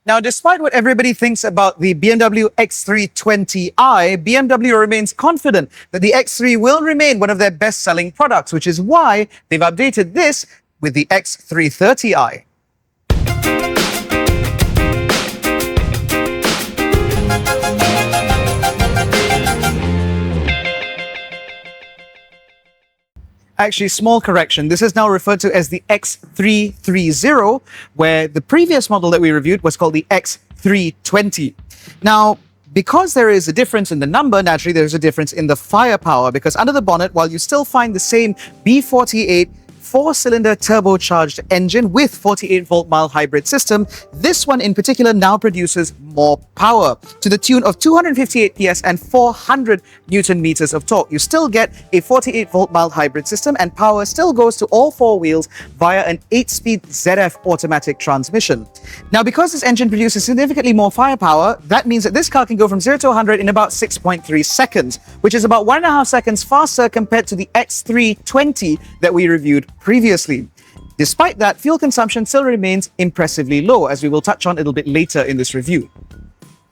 Now, despite what everybody thinks about the BMW X3 20i, BMW remains confident that the X3 will remain one of their best-selling products, which is why they've updated this with the X3 30i. Actually, small correction. This is now referred to as the X330, where the previous model that we reviewed was called the X320. Now, because there is a difference in the number, naturally there's a difference in the firepower, because under the bonnet, while you still find the same B48 four-cylinder turbocharged engine with 48-volt mild hybrid system, this one in particular now produces more power to the tune of 258 PS and 400 Newton meters of torque. You still get a 48-volt mild hybrid system, and power still goes to all four wheels via an 8-speed ZF automatic transmission. Now, because this engine produces significantly more firepower, that means that this car can go from 0 to 100 in about 6.3 seconds, which is about 1.5 seconds faster compared to the X320 that we reviewed previously. Despite that, fuel consumption still remains impressively low, as we will touch on a little bit later in this review.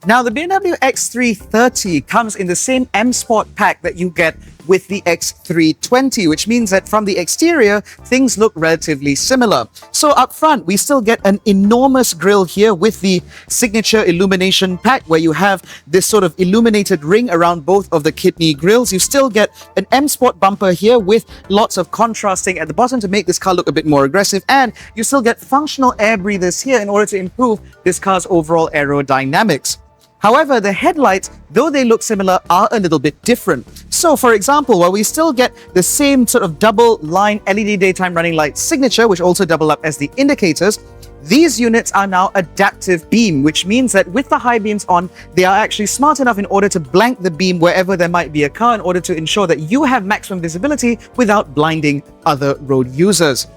Now, the BMW X330 comes in the same M Sport pack that you get with the X320, which means that from the exterior, things look relatively similar. So up front, we still get an enormous grille here with the signature illumination pack, where you have this sort of illuminated ring around both of the kidney grills. You still get an M Sport bumper here with lots of contrasting at the bottom to make this car look a bit more aggressive, and you still get functional air breathers here in order to improve this car's overall aerodynamics. However, the headlights, though they look similar, are a little bit different. So, for example, while we still get the same sort of double-line LED daytime running light signature, which also double up as the indicators, these units are now adaptive beam, which means that with the high beams on, they are actually smart enough in order to blank the beam wherever there might be a car in order to ensure that you have maximum visibility without blinding other road users.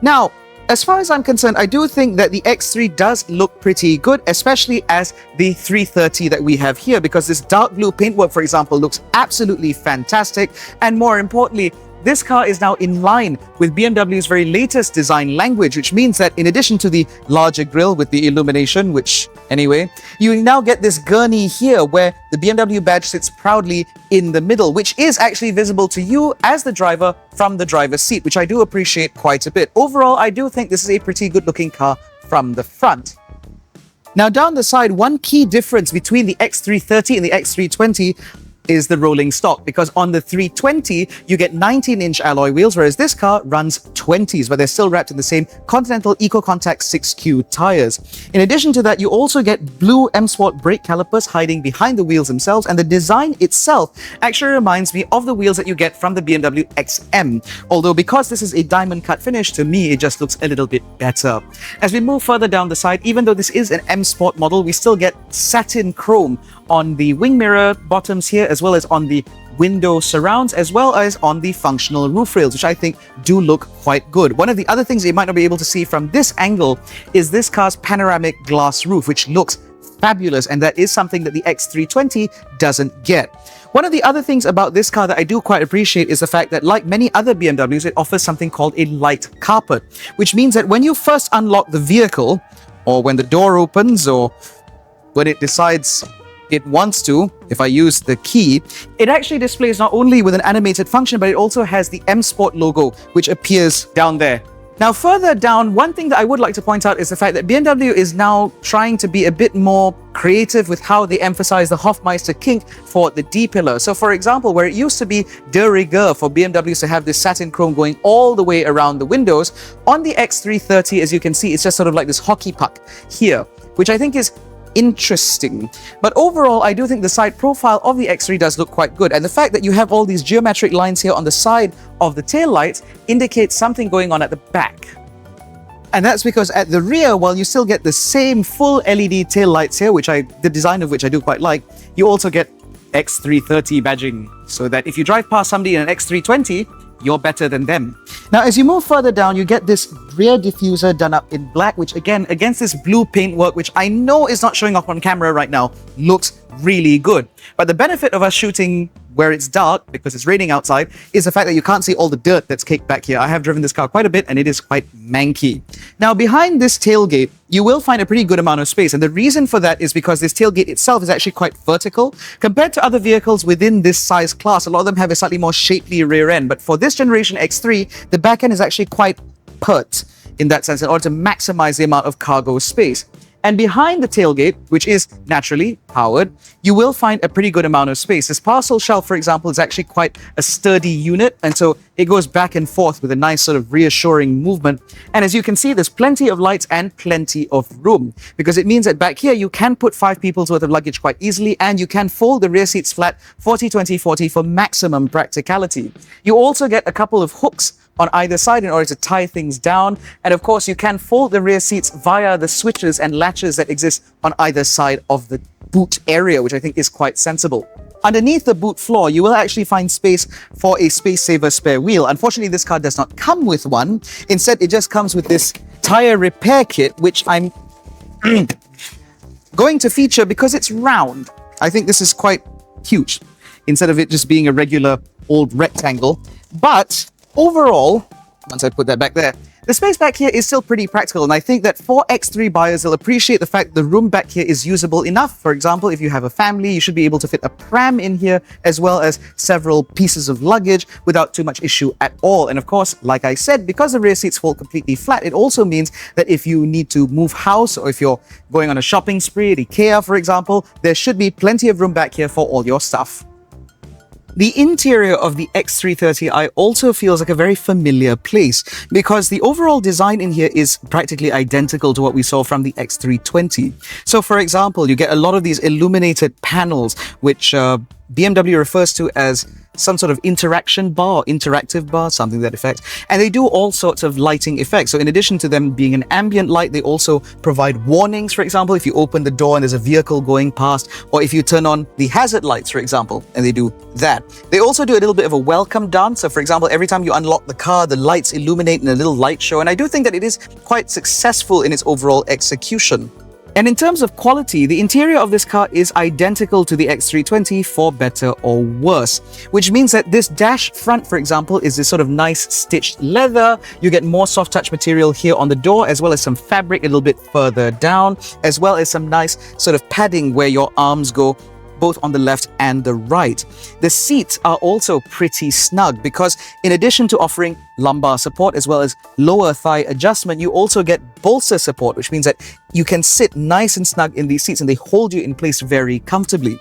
Now, as far as I'm concerned, I do think that the X3 does look pretty good, especially as the 330 that we have here, because this dark blue paintwork, for example, looks absolutely fantastic. And more importantly, this car is now in line with BMW's very latest design language, which means that in addition to the larger grille with the illumination, which anyway, you now get this gurney here where the BMW badge sits proudly in the middle, which is actually visible to you as the driver from the driver's seat, which I do appreciate quite a bit. Overall, I do think this is a pretty good looking car from the front. Now, down the side, one key difference between the X330 and the X320 is the rolling stock, because on the 320 you get 19-inch alloy wheels, whereas this car runs 20s, but they're still wrapped in the same Continental Eco-Contact 6Q tires. In addition to that, you also get blue M Sport brake calipers hiding behind the wheels themselves, and the design itself actually reminds me of the wheels that you get from the BMW XM, although because this is a diamond cut finish, to me it just looks a little bit better. As we move further down the side, even though this is an M Sport model, we still get satin chrome on the wing mirror bottoms here, as well as on the window surrounds, as well as on the functional roof rails, which I think do look quite good. One of the other things you might not be able to see from this angle is this car's panoramic glass roof, which looks fabulous, and that is something that the X320 doesn't get. One of the other things about this car that I do quite appreciate is the fact that, like many other BMWs, it offers something called a light carpet, which means that when you first unlock the vehicle, or when the door opens, or when it decides it wants to, if I use the key, it actually displays not only with an animated function, but it also has the M Sport logo, which appears down there. Now, further down, one thing that I would like to point out is the fact that BMW is now trying to be a bit more creative with how they emphasize the Hofmeister kink for the D-pillar. So, for example, where it used to be de rigueur for BMWs to have this satin chrome going all the way around the windows, on the X330, as you can see, it's just sort of like this hockey puck here, which I think is interesting. But overall, I do think the side profile of the X3 does look quite good, and the fact that you have all these geometric lines here on the side of the taillights indicates something going on at the back. And that's because at the rear, while you still get the same full LED taillights here, which the design of which I do quite like, you also get X330 badging, so that if you drive past somebody in an X320, you're better than them. Now, as you move further down, you get this rear diffuser done up in black, which again, against this blue paintwork, which I know is not showing up on camera right now, looks really good. But the benefit of us shooting where it's dark, because it's raining outside, is the fact that you can't see all the dirt that's caked back here. I have driven this car quite a bit and it is quite manky. Now, behind this tailgate, you will find a pretty good amount of space. And the reason for that is because this tailgate itself is actually quite vertical. Compared to other vehicles within this size class, a lot of them have a slightly more shapely rear end. But for this generation X3, the back end is actually quite pert in that sense in order to maximize the amount of cargo space. And behind the tailgate, which is naturally powered, you will find a pretty good amount of space. This parcel shelf, for example, is actually quite a sturdy unit. And so it goes back and forth with a nice sort of reassuring movement. And as you can see, there's plenty of lights and plenty of room, because it means that back here, you can put 5 people's worth of luggage quite easily, and you can fold the rear seats flat 40-20-40 for maximum practicality. You also get a couple of hooks on either side in order to tie things down. And of course, you can fold the rear seats via the switches and latches that exist on either side of the boot area, which I think is quite sensible. Underneath the boot floor, you will actually find space for a space saver spare wheel. Unfortunately, this car does not come with one. Instead, it just comes with this tire repair kit, which I'm going to feature because it's round. I think this is quite huge, instead of it just being a regular old rectangle. But overall, once I put that back there, the space back here is still pretty practical, and I think that for X3 buyers, they'll appreciate the fact the room back here is usable enough. For example, if you have a family, you should be able to fit a pram in here, as well as several pieces of luggage without too much issue at all. And of course, like I said, because the rear seats fall completely flat, it also means that if you need to move house, or if you're going on a shopping spree at IKEA, for example, there should be plenty of room back here for all your stuff. The interior of the X330i also feels like a very familiar place, because the overall design in here is practically identical to what we saw from the X320. So for example, you get a lot of these illuminated panels, which BMW refers to as some sort of interaction bar or interactive bar, something to that effect. And they do all sorts of lighting effects. So in addition to them being an ambient light, they also provide warnings, for example, if you open the door and there's a vehicle going past, or if you turn on the hazard lights, for example, and they do that. They also do a little bit of a welcome dance. So for example, every time you unlock the car, the lights illuminate in a little light show. And I do think that it is quite successful in its overall execution. And in terms of quality, the interior of this car is identical to the X320 for better or worse, which means that this dash front, for example, is this sort of nice stitched leather. You get more soft touch material here on the door, as well as some fabric a little bit further down, as well as some nice sort of padding where your arms go, both on the left and the right. The seats are also pretty snug, because in addition to offering lumbar support as well as lower thigh adjustment, you also get bolster support, which means that you can sit nice and snug in these seats and they hold you in place very comfortably.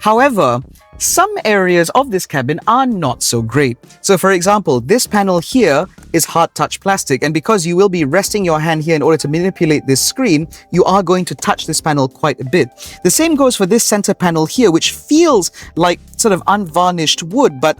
However, some areas of this cabin are not so great. So for example, this panel here is hard touch plastic, and because you will be resting your hand here in order to manipulate this screen, you are going to touch this panel quite a bit. The same goes for this center panel here, which feels like sort of unvarnished wood, but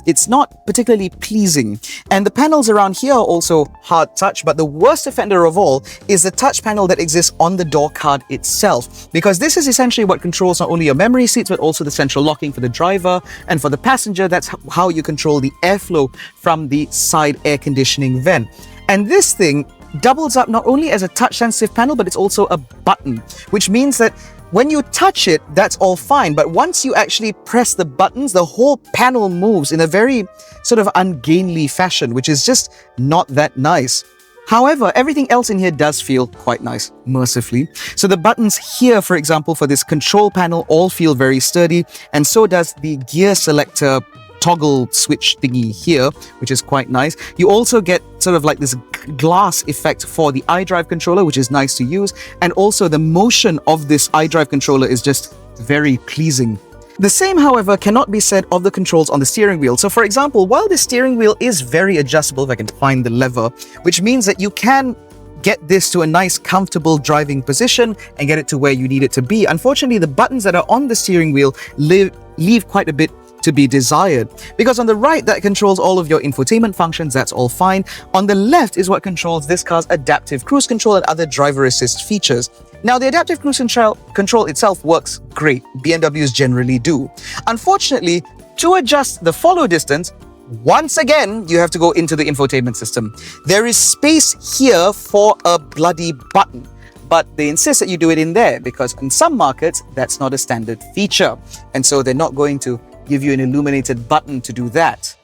it's not particularly pleasing. And the panels around here are also hard touch, but the worst offender of all is the touch panel that exists on the door card itself, because this is essentially what controls not only your memory seats, but also the central locking for the driver, and for the passenger, that's how you control the airflow from the side air conditioning vent. And this thing doubles up not only as a touch sensitive panel, but it's also a button, which means that when you touch it, that's all fine. But once you actually press the buttons, the whole panel moves in a very sort of ungainly fashion, which is just not that nice. However, everything else in here does feel quite nice, mercifully. So the buttons here, for example, for this control panel all feel very sturdy, and so does the gear selector toggle switch thingy here, which is quite nice. You also get sort of like this glass effect for the iDrive controller, which is nice to use. And also the motion of this iDrive controller is just very pleasing. The same, however, cannot be said of the controls on the steering wheel. So for example, while the steering wheel is very adjustable, if I can find the lever, which means that you can get this to a nice, comfortable driving position and get it to where you need it to be. Unfortunately, the buttons that are on the steering wheel leave quite a bit to be desired, because on the right that controls all of your infotainment functions, that's all fine. On the left is what controls this car's adaptive cruise control and other driver assist features. Now, the adaptive cruise control itself works great. BMWs generally do. Unfortunately, to adjust the follow distance, once again, you have to go into the infotainment system. There is space here for a bloody button. but they insist that you do it in there because in some markets, that's not a standard feature. And so they're not going to give you an illuminated button to do that.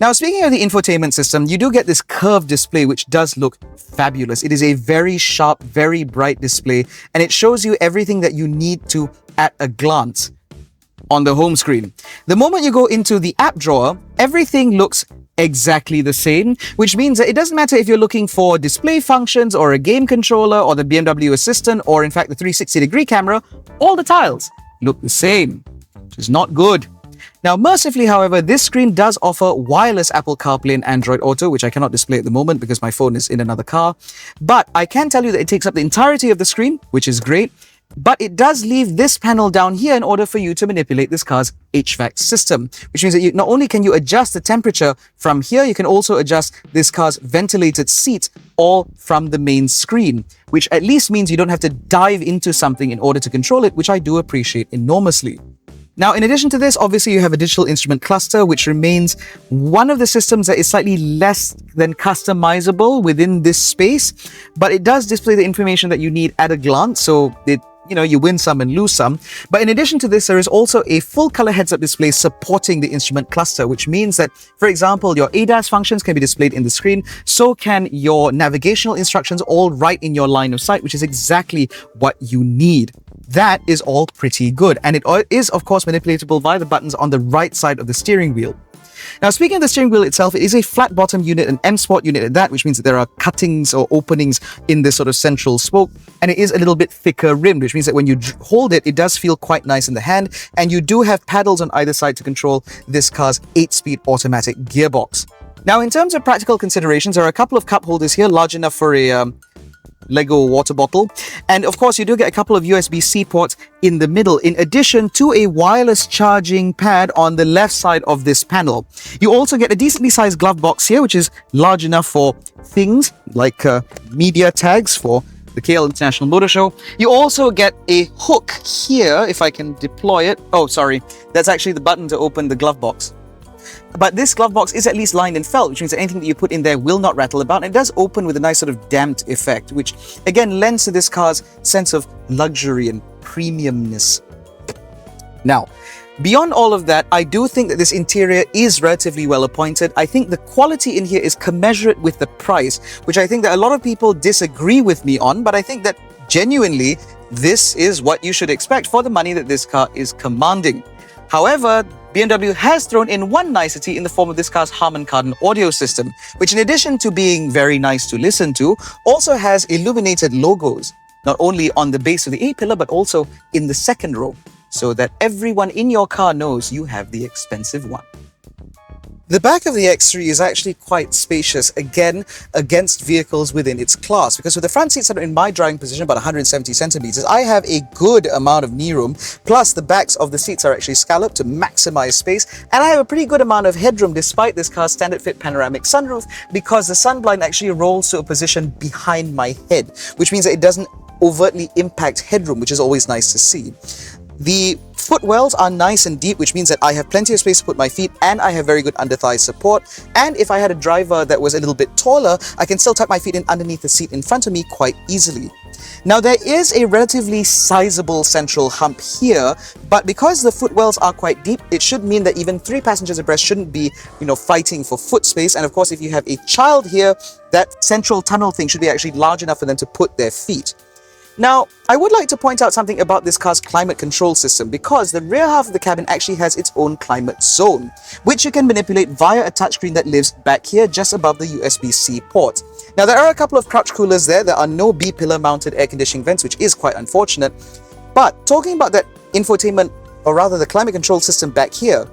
Now, speaking of the infotainment system, you do get this curved display, which does look fabulous. It is a very sharp, very bright display, and it shows you everything that you need to at a glance on the home screen. The moment you go into the app drawer, everything looks exactly the same, which means that it doesn't matter if you're looking for display functions or a game controller or the BMW Assistant or in fact the 360-degree camera, all the tiles look the same, which is not good. Now, mercifully, however, this screen does offer wireless Apple CarPlay and Android Auto, which I cannot display at the moment because my phone is in another car. But I can tell you that it takes up the entirety of the screen, which is great. But it does leave this panel down here in order for you to manipulate this car's HVAC system, which means that not only can you adjust the temperature from here, you can also adjust this car's ventilated seats all from the main screen, which at least means you don't have to dive into something in order to control it, which I do appreciate enormously. Now, in addition to this, obviously you have a digital instrument cluster, which remains one of the systems that is slightly less than customizable within this space, but it does display the information that you need at a glance, so you win some and lose some. But in addition to this, there is also a full color heads-up display supporting the instrument cluster, which means that, for example, your ADAS functions can be displayed in the screen, so can your navigational instructions all right in your line of sight, which is exactly what you need. That is all pretty good. And it is, of course, manipulatable via the buttons on the right side of the steering wheel. Now, speaking of the steering wheel itself, it is a flat bottom unit, an M Sport unit at that, which means that there are cuttings or openings in this sort of central spoke, and it is a little bit thicker rimmed, which means that when you hold it, it does feel quite nice in the hand, and you do have paddles on either side to control this car's 8-speed automatic gearbox. Now, in terms of practical considerations, there are a couple of cup holders here, large enough for a Lego water bottle. And of course, you do get a couple of USB-C ports in the middle, in addition to a wireless charging pad on the left side of this panel. You also get a decently sized glove box here, which is large enough for things like media tags for the KL International Motor Show. You also get a hook here, if I can deploy it. Oh, sorry. That's actually the button to open the glove box. But this glove box is at least lined in felt, which means that anything that you put in there will not rattle about. And it does open with a nice sort of damped effect, which again lends to this car's sense of luxury and premiumness. Now, beyond all of that, I do think that this interior is relatively well appointed. I think the quality in here is commensurate with the price, which I think that a lot of people disagree with me on, but I think that genuinely, this is what you should expect for the money that this car is commanding. However, BMW has thrown in one nicety in the form of this car's Harman Kardon audio system, which in addition to being very nice to listen to, also has illuminated logos, not only on the base of the A-pillar, but also in the second row, so that everyone in your car knows you have the expensive one. The back of the X3 is actually quite spacious, again, against vehicles within its class, because with the front seats that are in my driving position, about 170 centimeters, I have a good amount of knee room, plus the backs of the seats are actually scalloped to maximize space, and I have a pretty good amount of headroom despite this car's standard fit panoramic sunroof, because the sun blind actually rolls to a position behind my head, which means that it doesn't overtly impact headroom, which is always nice to see. The footwells are nice and deep, which means that I have plenty of space to put my feet, and I have very good under-thigh support. And if I had a driver that was a little bit taller, I can still tuck my feet in underneath the seat in front of me quite easily. Now, there is a relatively sizable central hump here, but because the footwells are quite deep, it should mean that even 3 passengers abreast shouldn't be, fighting for foot space. And of course, if you have a child here, that central tunnel thing should be actually large enough for them to put their feet. Now, I would like to point out something about this car's climate control system, because the rear half of the cabin actually has its own climate zone, which you can manipulate via a touchscreen that lives back here just above the USB-C port. Now, there are a couple of crotch coolers there. There are no B-pillar mounted air conditioning vents, which is quite unfortunate. But talking about that infotainment, or rather the climate control system back here,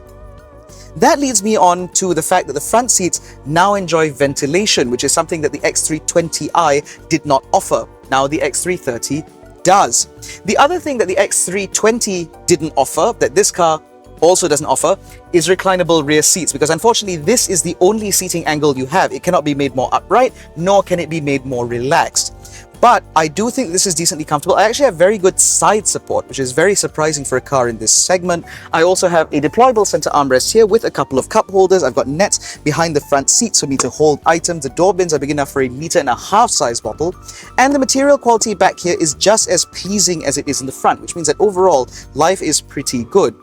that leads me on to the fact that the front seats now enjoy ventilation, which is something that the X320i did not offer. Now the X330 does. The other thing that the X320 didn't offer, that this car also doesn't offer, is reclinable rear seats, because unfortunately this is the only seating angle you have. It cannot be made more upright, nor can it be made more relaxed. but I do think this is decently comfortable. I actually have very good side support, which is very surprising for a car in this segment. I also have a deployable center armrest here with a couple of cup holders. I've got nets behind the front seats for me to hold items. The door bins are big enough for a 1.5-liter size bottle. And the material quality back here is just as pleasing as it is in the front, which means that overall, life is pretty good.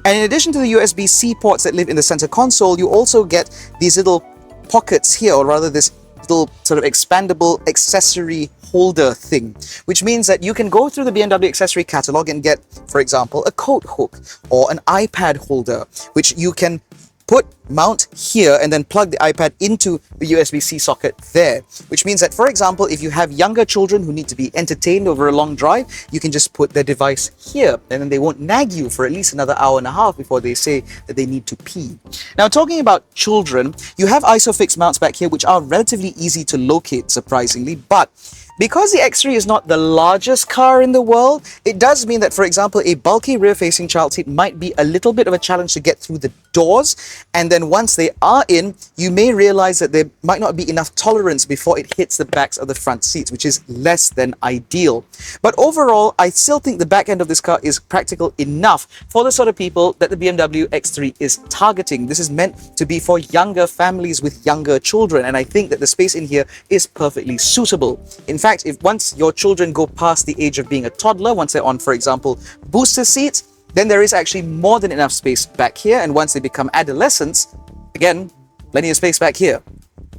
And in addition to the USB-C ports that live in the center console, you also get these little pockets here, or rather this little sort of expandable accessory holder thing, which means that you can go through the BMW accessory catalog and get, for example, a coat hook or an iPad holder, which you can mount here and then plug the iPad into the USB-C socket there, which means that, for example, if you have younger children who need to be entertained over a long drive, you can just put their device here and then they won't nag you for at least another hour and a half before they say that they need to pee. Now, talking about children, you have ISOFIX mounts back here, which are relatively easy to locate, surprisingly, but because the X3 is not the largest car in the world, it does mean that, for example, a bulky rear-facing child seat might be a little bit of a challenge to get through the doors. And then once they are in, you may realize that there might not be enough tolerance before it hits the backs of the front seats, which is less than ideal. But overall, I still think the back end of this car is practical enough for the sort of people that the BMW X3 is targeting. This is meant to be for younger families with younger children, and I think that the space in here is perfectly suitable. In fact, if once your children go past the age of being a toddler, once they're on, for example, booster seats, then there is actually more than enough space back here. And once they become adolescents, again, plenty of space back here.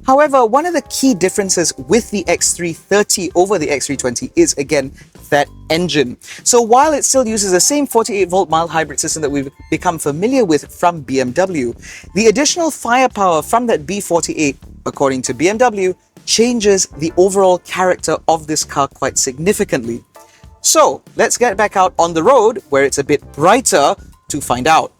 However, one of the key differences with the X330 over the X320 is, again, that engine. So while it still uses the same 48-volt mild hybrid system that we've become familiar with from BMW, the additional firepower from that B48, according to BMW, changes the overall character of this car quite significantly. So let's get back out on the road where it's a bit brighter to find out.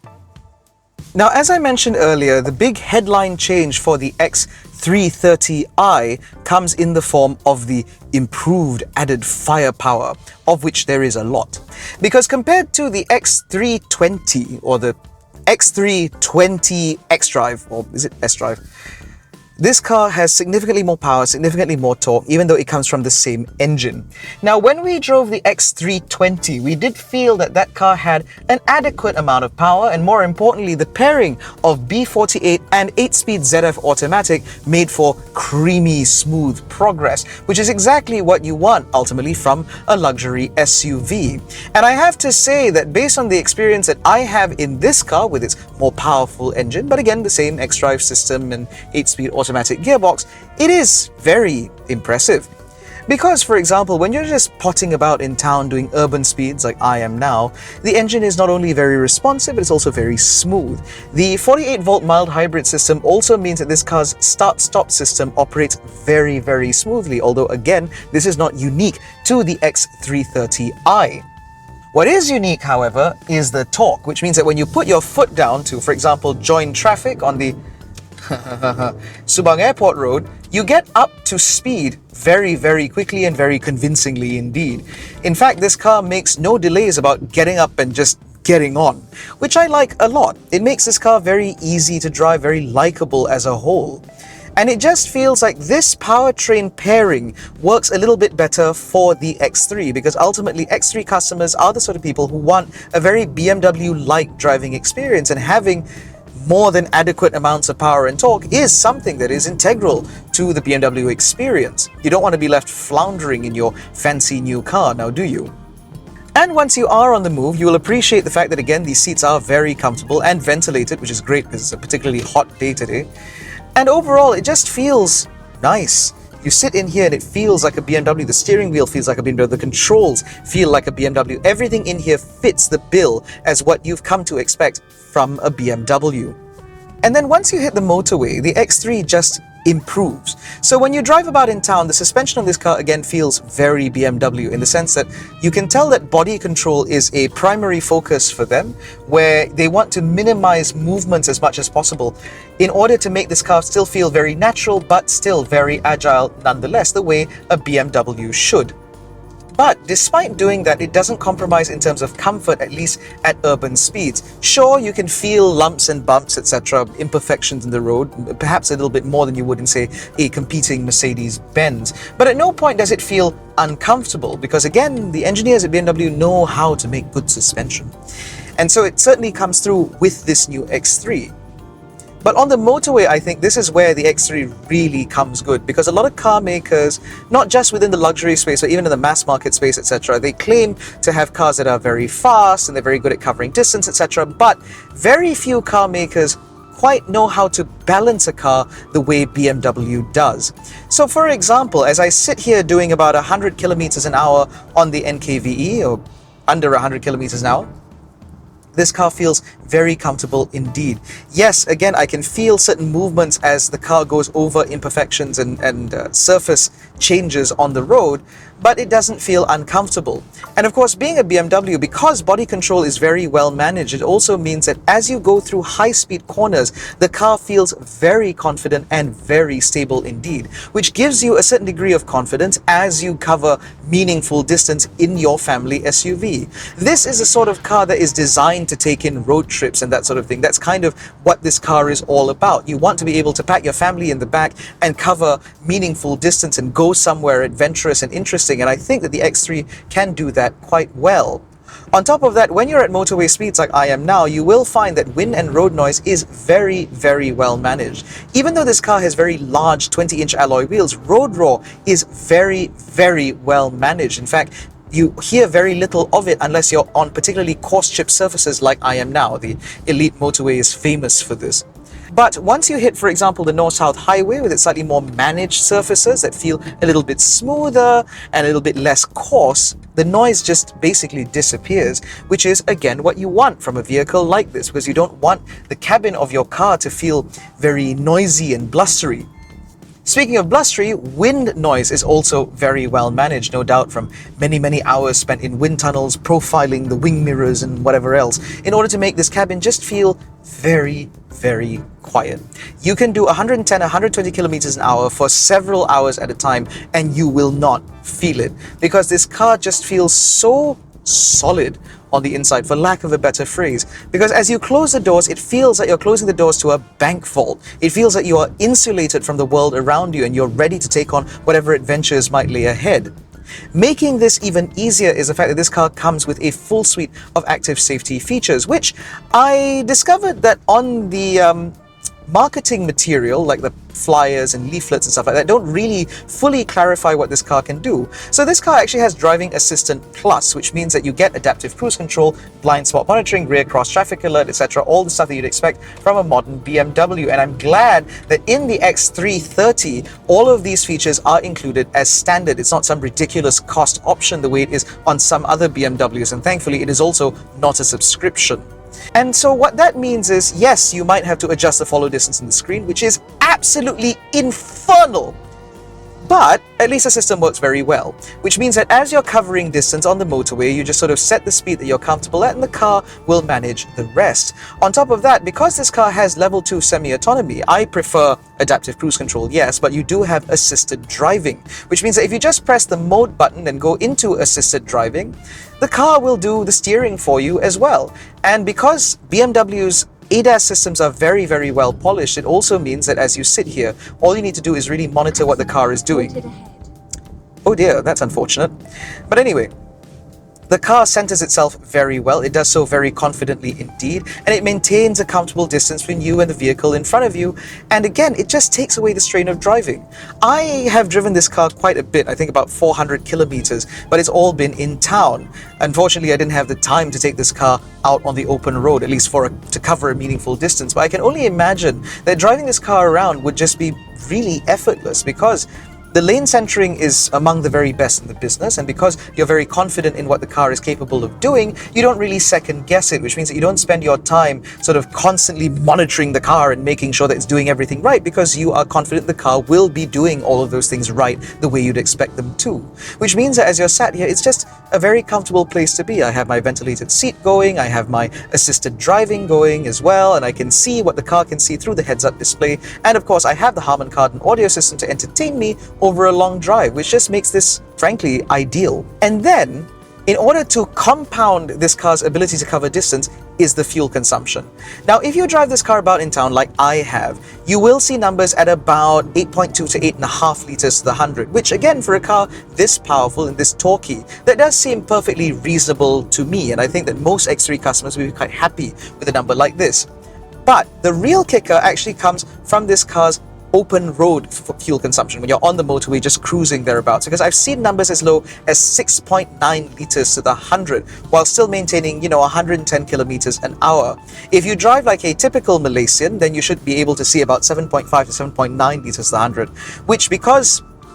Now, as I mentioned earlier, the big headline change for the X330i comes in the form of the improved added firepower, of which there is a lot. Because compared to the X320 or the X320 xDrive, or is it S-Drive? This car has significantly more power, significantly more torque, even though it comes from the same engine. Now, when we drove the X320, we did feel that that car had an adequate amount of power, and more importantly, the pairing of B48 and 8-speed ZF automatic made for creamy, smooth progress, which is exactly what you want ultimately from a luxury SUV. And I have to say that based on the experience that I have in this car with its more powerful engine, but again, the same xDrive system and 8-speed automatic gearbox, it is very impressive. Because, for example, when you're just potting about in town doing urban speeds like I am now, the engine is not only very responsive, but it's also very smooth. The 48-volt mild hybrid system also means that this car's start-stop system operates very, very smoothly, although again, this is not unique to the X330i. What is unique, however, is the torque, which means that when you put your foot down to, for example, join traffic on the Subang Airport Road, you get up to speed very, very quickly and very convincingly indeed. In fact, this car makes no delays about getting up and just getting on, which I like a lot. It makes this car very easy to drive, very likable as a whole. And it just feels like this powertrain pairing works a little bit better for the X3, because ultimately X3 customers are the sort of people who want a very BMW-like driving experience, and having more than adequate amounts of power and torque is something that is integral to the BMW experience. You don't want to be left floundering in your fancy new car, now do you? And once you are on the move, you will appreciate the fact that, again, these seats are very comfortable and ventilated, which is great because it's a particularly hot day today. And overall, it just feels nice. You sit in here and it feels like a BMW. The steering wheel feels like a BMW. The controls feel like a BMW. Everything in here fits the bill as what you've come to expect from a BMW. And then once you hit the motorway, the X3 just improves. So when you drive about in town, the suspension of this car again feels very BMW, in the sense that you can tell that body control is a primary focus for them, where they want to minimize movements as much as possible in order to make this car still feel very natural, but still very agile nonetheless, the way a BMW should. But despite doing that, it doesn't compromise in terms of comfort, at least at urban speeds. Sure, you can feel lumps and bumps, etc., imperfections in the road, perhaps a little bit more than you would in, say, a competing Mercedes-Benz. But at no point does it feel uncomfortable because, again, the engineers at BMW know how to make good suspension. And so it certainly comes through with this new X3. But on the motorway, I think this is where the X3 really comes good, because a lot of car makers, not just within the luxury space, but even in the mass market space, etc., they claim to have cars that are very fast and they're very good at covering distance, etc. But very few car makers quite know how to balance a car the way BMW does. So for example, as I sit here doing about 100 kilometers an hour on the NKVE, or under 100 kilometers an hour, this car feels very comfortable indeed. Yes, again, I can feel certain movements as the car goes over imperfections and surface changes on the road, but it doesn't feel uncomfortable. And of course, being a BMW, because body control is very well managed, it also means that as you go through high-speed corners, the car feels very confident and very stable indeed, which gives you a certain degree of confidence as you cover meaningful distance in your family SUV. This is a sort of car that is designed to take in road trips and that sort of thing. That's kind of what this car is all about. You want to be able to pack your family in the back and cover meaningful distance and go somewhere adventurous and interesting. And I think that the X3 can do that quite well. On top of that, when you're at motorway speeds like I am now, you will find that wind and road noise is very, very well managed. Even though this car has very large 20-inch alloy wheels, road roar is very, very well managed. In fact, you hear very little of it unless you're on particularly coarse chip surfaces like I am now. The Elite motorway is famous for this. But once you hit, for example, the North-South Highway with its slightly more managed surfaces that feel a little bit smoother and a little bit less coarse, the noise just basically disappears, which is, again, what you want from a vehicle like this, because you don't want the cabin of your car to feel very noisy and blustery. Speaking of blustery, wind noise is also very well managed, no doubt, from many, many hours spent in wind tunnels, profiling the wing mirrors and whatever else, in order to make this cabin just feel very, very quiet. You can do 110, 120 kilometers an hour for several hours at a time, and you will not feel it, because this car just feels so solid on the inside, for lack of a better phrase, because as you close the doors, it feels like you're closing the doors to a bank vault. It feels like you are insulated from the world around you and you're ready to take on whatever adventures might lay ahead. Making this even easier is the fact that this car comes with a full suite of active safety features, which I discovered that on the marketing material, like the flyers and leaflets and stuff like that, don't really fully clarify what this car can do. So this car actually has Driving Assistant Plus, which means that you get adaptive cruise control, blind spot monitoring, rear cross traffic alert, etc., all the stuff that you'd expect from a modern BMW. And I'm glad that in the X330, all of these features are included as standard. It's not some ridiculous cost option the way it is on some other BMWs, and thankfully it is also not a subscription. And so what that means is, yes, you might have to adjust the follow distance on the screen, which is absolutely infernal. But at least the system works very well, which means that as you're covering distance on the motorway, you just sort of set the speed that you're comfortable at and the car will manage the rest. On top of that, because this car has level 2 semi-autonomy, I prefer adaptive cruise control, yes, but you do have assisted driving, which means that if you just press the mode button and go into assisted driving, the car will do the steering for you as well. And because BMW's ADAS systems are very, very well polished, it also means that as you sit here, all you need to do is really monitor what the car is doing. Oh dear, that's unfortunate. But anyway, the car centers itself very well. It does so very confidently indeed, and it maintains a comfortable distance between you and the vehicle in front of you. And again, it just takes away the strain of driving. I have driven this car quite a bit, I think about 400 kilometers, but it's all been in town. Unfortunately, I didn't have the time to take this car out on the open road, at least to cover a meaningful distance. But I can only imagine that driving this car around would just be really effortless, because the lane centering is among the very best in the business, and because you're very confident in what the car is capable of doing, you don't really second guess it, which means that you don't spend your time sort of constantly monitoring the car and making sure that it's doing everything right, because you are confident the car will be doing all of those things right the way you'd expect them to. Which means that as you're sat here, it's just a very comfortable place to be. I have my ventilated seat going, I have my assisted driving going as well, and I can see what the car can see through the heads-up display, and of course I have the Harman Kardon audio system to entertain me over a long drive, which just makes this, frankly, ideal. And then, in order to compound this car's ability to cover distance is the fuel consumption. Now, if you drive this car about in town like I have, you will see numbers at about 8.2 to 8.5 liters to the 100, which again, for a car this powerful and this torquey, that does seem perfectly reasonable to me, and I think that most X3 customers will be quite happy with a number like this. But the real kicker actually comes from this car's open road fuel consumption when you're on the motorway just cruising thereabouts, because I've seen numbers as low as 6.9 liters to the 100 while still maintaining 110 kilometers an hour. If you drive like a typical Malaysian, then you should be able to see about 7.5 to 7.9 liters to the 100,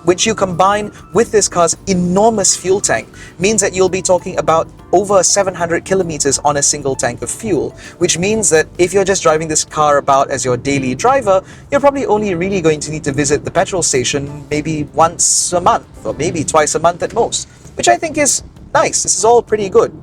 which you combine with this car's enormous fuel tank means that you'll be talking about over 700 kilometers on a single tank of fuel, which means that if you're just driving this car about as your daily driver, you're probably only really going to need to visit the petrol station maybe once a month or maybe twice a month at most, which I think is nice. This is all pretty good.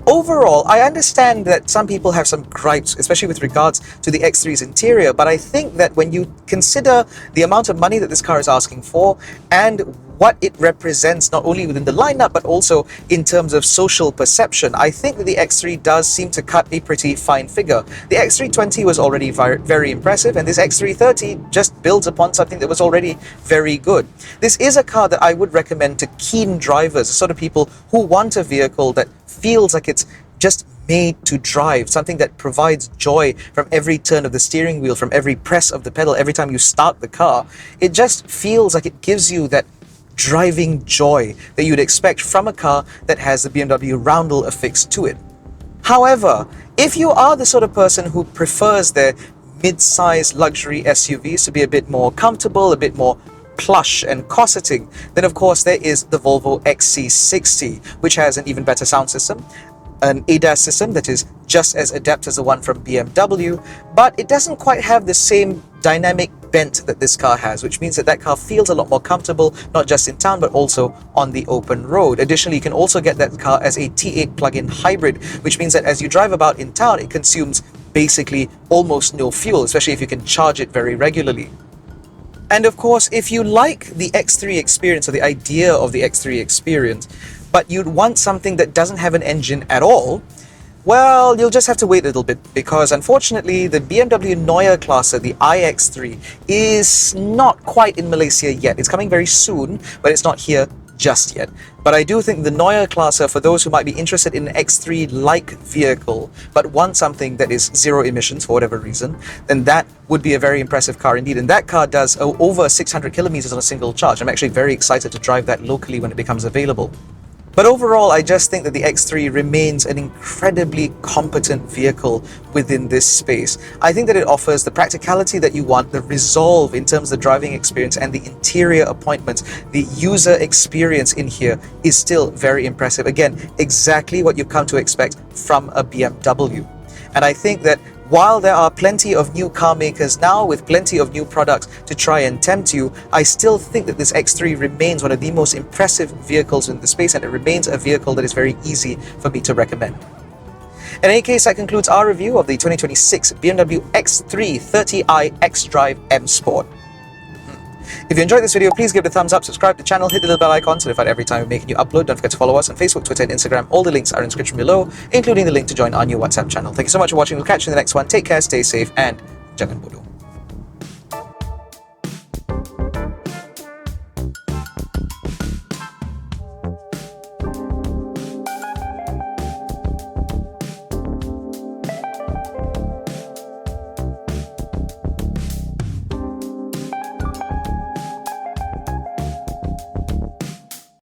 Overall, I understand that some people have some gripes, especially with regards to the X3's interior, but I think that when you consider the amount of money that this car is asking for and what it represents not only within the lineup but also in terms of social perception, I think that the X3 does seem to cut a pretty fine figure. The X320 was already very impressive, and this X330 just builds upon something that was already very good. This is a car that I would recommend to keen drivers, the sort of people who want a vehicle that feels like it's just made to drive, something that provides joy from every turn of the steering wheel, from every press of the pedal, every time you start the car. It just feels like it gives you that driving joy that you'd expect from a car that has the BMW roundel affixed to it. However, if you are the sort of person who prefers their mid-size luxury SUVs to be a bit more comfortable, a bit more plush and cosseting, then of course there is the Volvo XC60, which has an even better sound system, an ADAS system that is just as adept as the one from BMW, but it doesn't quite have the same dynamic bent that this car has, which means that that car feels a lot more comfortable, not just in town but also on the open road. Additionally, you can also get that car as a T8 plug-in hybrid, which means that as you drive about in town, it consumes basically almost no fuel, especially if you can charge it very regularly. And of course, if you like the X3 experience or the idea of the X3 experience, but you'd want something that doesn't have an engine at all, well, you'll just have to wait a little bit, because unfortunately the BMW Neue Klasse, the iX3, is not quite in Malaysia yet. It's coming very soon, but it's not here just yet. But I do think the Neue Klasse, for those who might be interested in an X3-like vehicle, but want something that is zero emissions for whatever reason, then that would be a very impressive car indeed. And that car does over 600 kilometers on a single charge. I'm actually very excited to drive that locally when it becomes available. But overall, I just think that the X3 remains an incredibly competent vehicle within this space. I think that it offers the practicality that you want, the resolve in terms of the driving experience and the interior appointments. The user experience in here is still very impressive. Again, exactly what you've come to expect from a BMW. And I think that while there are plenty of new car makers now with plenty of new products to try and tempt you, I still think that this X3 remains one of the most impressive vehicles in the space, and it remains a vehicle that is very easy for me to recommend. In any case, that concludes our review of the 2026 BMW X3 30i xDrive M Sport. If you enjoyed this video, please give it a thumbs up, subscribe to the channel, hit the little bell icon so notified every time we make a new upload. Don't forget to follow us on Facebook, Twitter and Instagram. All the links are in the description below, including the link to join our new WhatsApp channel. Thank you so much for watching. We'll catch you in the next one. Take care, stay safe, and jangan bodoh.